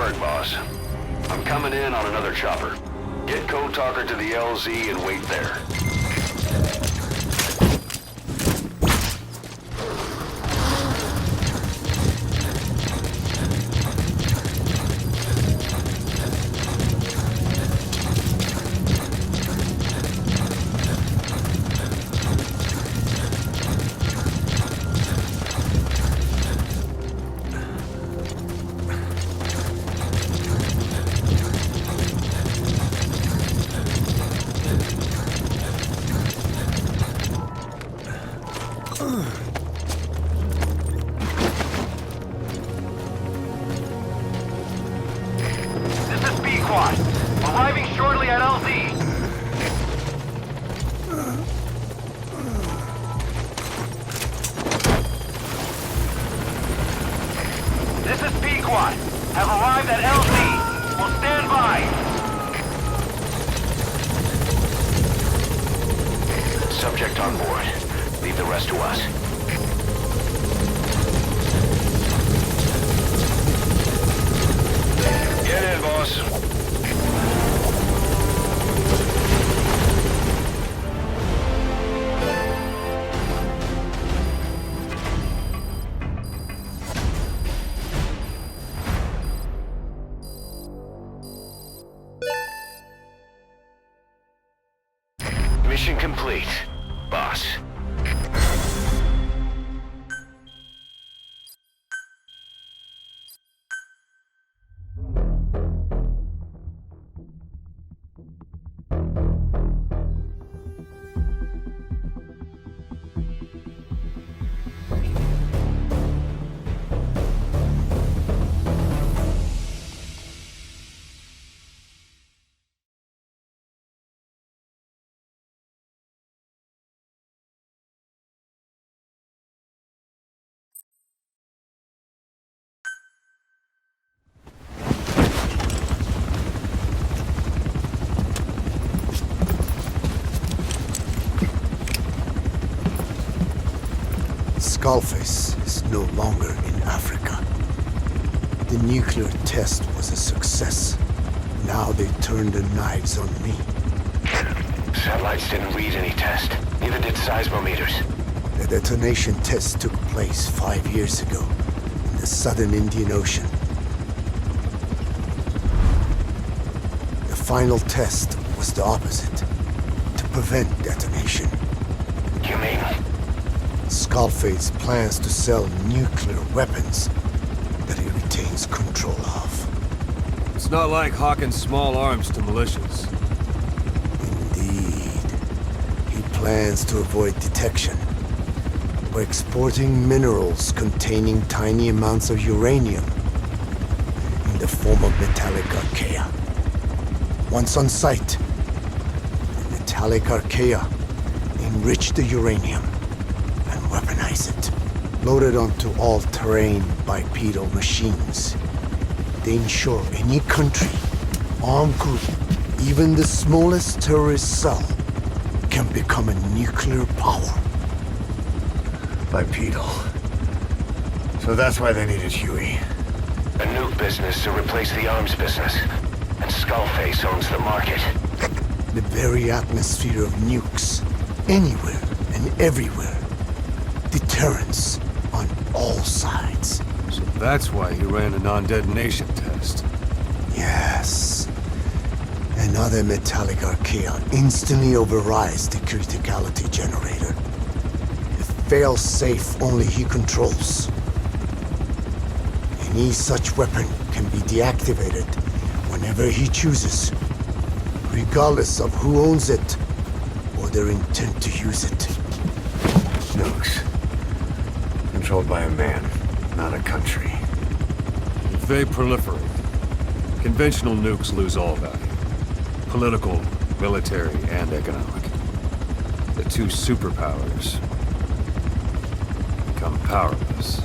work, boss. I'm coming in on another chopper. Get Code Talker to the LZ and wait there. Arriving shortly at LZ. This is Pequod. Have arrived at LZ. Will stand by. Subject on board. Leave the rest to us. Get in, boss. Mission complete, boss. Skullface is no longer in Africa. The nuclear test was a success. Now they turned their knives on me. Satellites didn't read any test. Neither did seismometers. The detonation test took place 5 years ago in the southern Indian Ocean. The final test was the opposite, to prevent detonation. You mean? Skullface plans to sell nuclear weapons that he retains control of. It's not like hawking small arms to militias. Indeed. He plans to avoid detection by exporting minerals containing tiny amounts of uranium in the form of metallic Archaea. Once on site, the metallic Archaea enrich the uranium and weaponize it. Loaded onto all-terrain bipedal machines, they ensure any country, armed group, even the smallest terrorist cell, can become a nuclear power. Bipedal. So that's why they needed Huey. A nuke business to replace the arms business. And Skullface owns the market. The very atmosphere of nukes, anywhere and everywhere. Deterrence on all sides. So that's why he ran a non-detonation test. Yes. Another metallic Archaea instantly overrides the criticality generator. It fails safe only he controls. Any such weapon can be deactivated whenever he chooses, regardless of who owns it or their intent to use it. Nukes. Controlled by a man, not a country. If they proliferate, conventional nukes lose all value. Political, military, and economic. The two superpowers become powerless.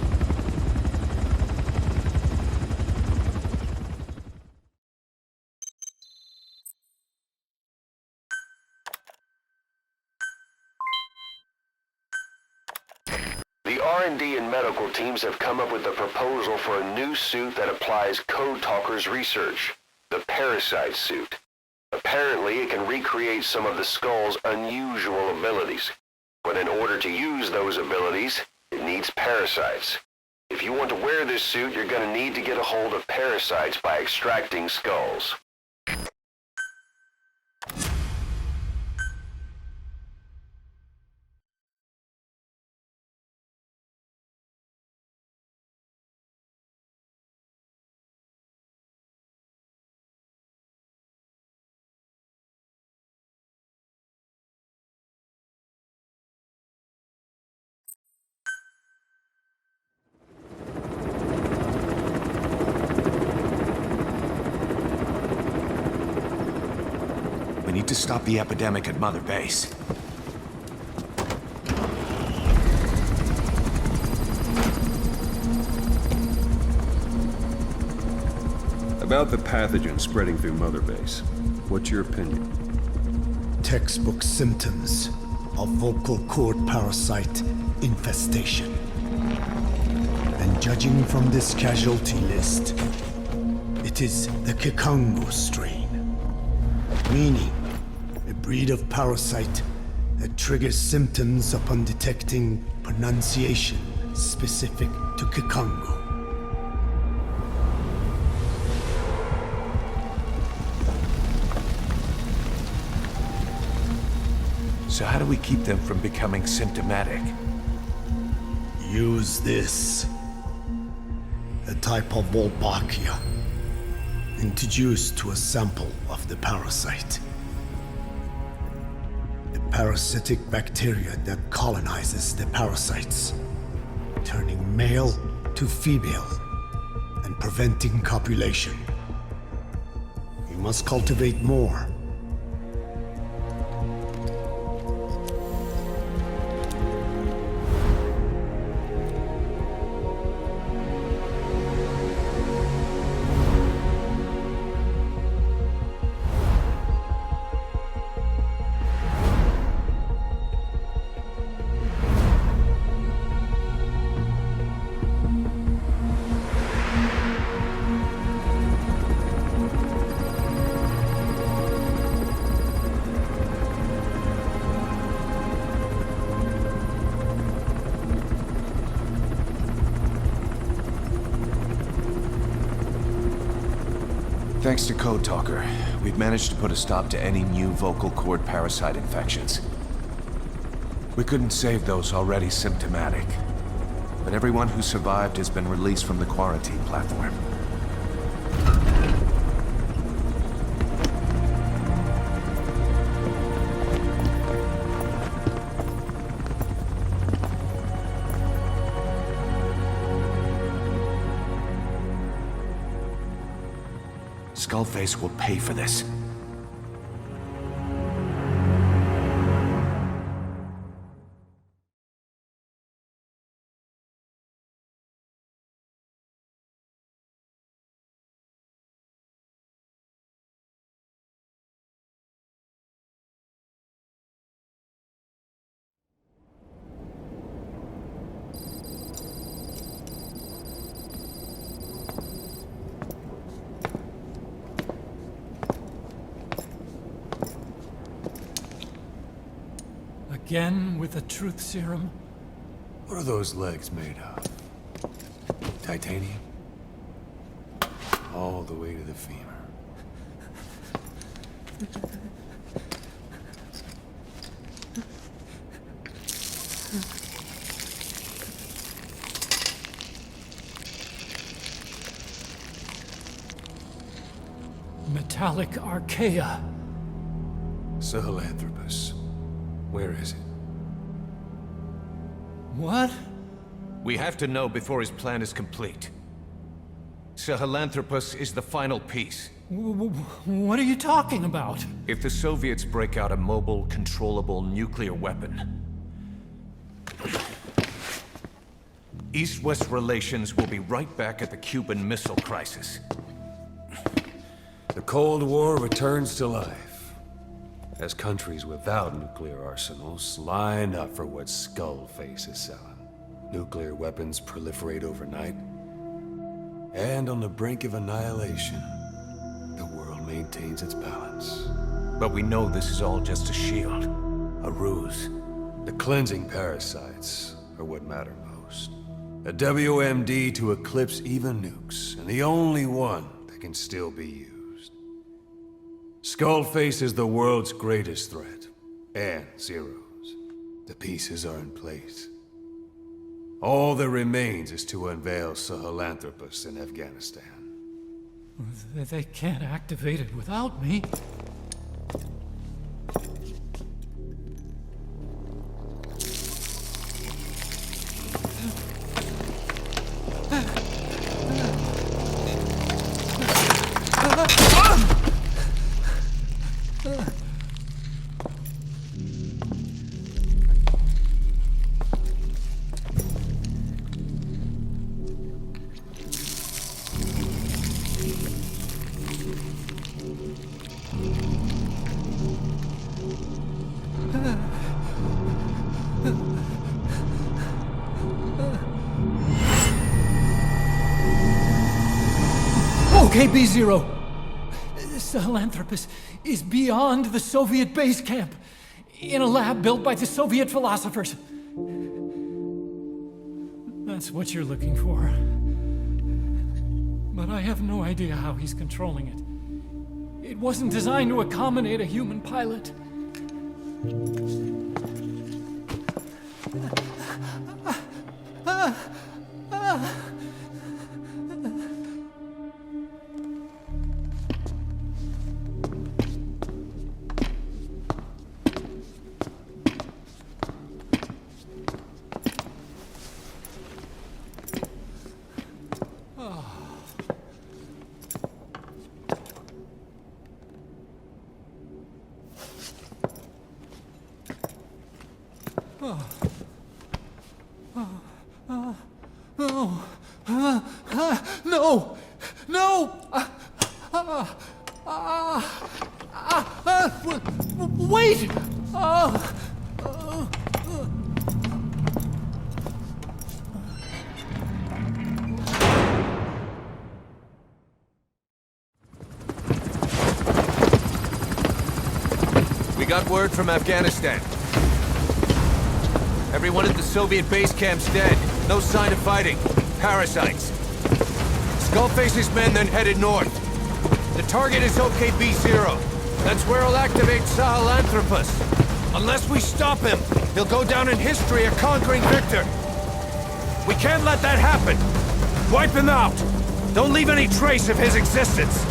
The R&D and medical teams have come up with a proposal for a new suit that applies Code Talker's research, the Parasite suit. Apparently, it can recreate some of the Skull's unusual abilities. But in order to use those abilities, it needs parasites. If you want to wear this suit, you're going to need to get a hold of parasites by extracting skulls. We need to stop the epidemic at Mother Base. About the pathogen spreading through Mother Base, what's your opinion? Textbook symptoms of vocal cord parasite infestation. And judging from this casualty list, it is the Kikango strain, meaning a breed of parasite that triggers symptoms upon detecting pronunciation specific to Kikango. So how do we keep them from becoming symptomatic? Use this. A type of Archaea, introduced to a sample of the parasite. A parasitic bacteria that colonizes the parasites, turning male to female and preventing copulation. We must cultivate more. Thanks to Code Talker, we've managed to put a stop to any new vocal cord parasite infections. We couldn't save those already symptomatic, but everyone who survived has been released from the quarantine platform. Skullface will pay for this. Again with the truth serum? What are those legs made of? Titanium? All the way to the femur. Metallic Archaea. Sahelanthropus. Where is it? What? We have to know before his plan is complete. Sahelanthropus is the final piece. What are you talking about? If the Soviets break out a mobile, controllable nuclear weapon, East-West relations will be right back at the Cuban Missile Crisis. The Cold War returns to life, as countries without nuclear arsenals line up for what Skullface is selling. Nuclear weapons proliferate overnight. And on the brink of annihilation, the world maintains its balance. But we know this is all just a shield. A ruse. The cleansing parasites are what matter most. A WMD to eclipse even nukes, and the only one that can still be used. Skullface is the world's greatest threat. And Zero's. The pieces are in place. All that remains is to unveil Sahelanthropus in Afghanistan. They can't activate it without me. Okay, B-Zero. Sahelanthropus is beyond the Soviet base camp, in a lab built by the Soviet philosophers. That's what you're looking for. But I have no idea how he's controlling it. It wasn't designed to accommodate a human pilot. No! No! Wait! We got word from Afghanistan. Everyone at the Soviet base camp's dead. No sign of fighting. Parasites. Skullface's men then headed north. The target is OKB-0. That's where he'll activate Sahelanthropus. Unless we stop him, he'll go down in history a conquering victor. We can't let that happen. Wipe him out. Don't leave any trace of his existence.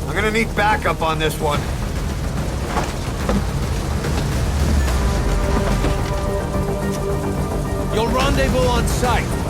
I'm gonna need backup on this one. You'll rendezvous on site.